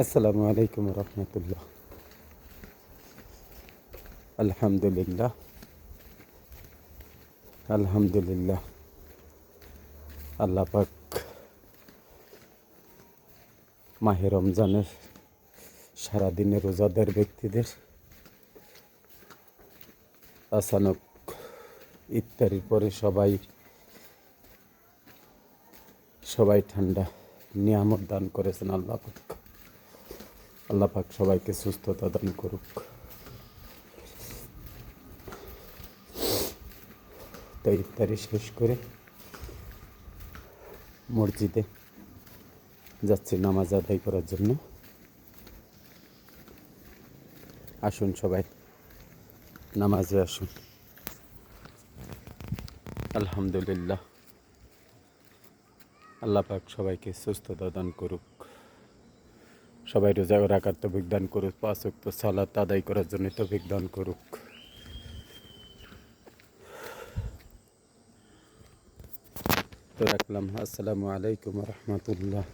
আসসালামু আলাইকুম রহমতুল্লাহ। আলহামদুলিল্লাহ, আলহামদুলিল্লাহ। আল্লাহ পাক মাহে রমজানের সারাদিনে রোজাদার ব্যক্তিদের আচানক ইফতারির পরে সবাই ঠান্ডা নিয়ামত দান করেছেন। আল্লাহ পাক সবাইকে সুস্থতা দান করুক। তো ইফতারি শেষ করে মসজিদে যাচ্ছি নামাজ আদায় করার জন্য। আসুন সবাই নামাজে আসুন। আলহামদুলিল্লাহ, আল্লাহ পাক সবাইকে সুস্থতা দান করুক। সবাই রোজা রাখার তৌফিক দান করুক। 5 ওয়াক্ত সালাত আদায় করার জন্য তৌফিক দান করুক। তো রাখলাম। আসসালামু আলাইকুম রহমতুল্লাহ।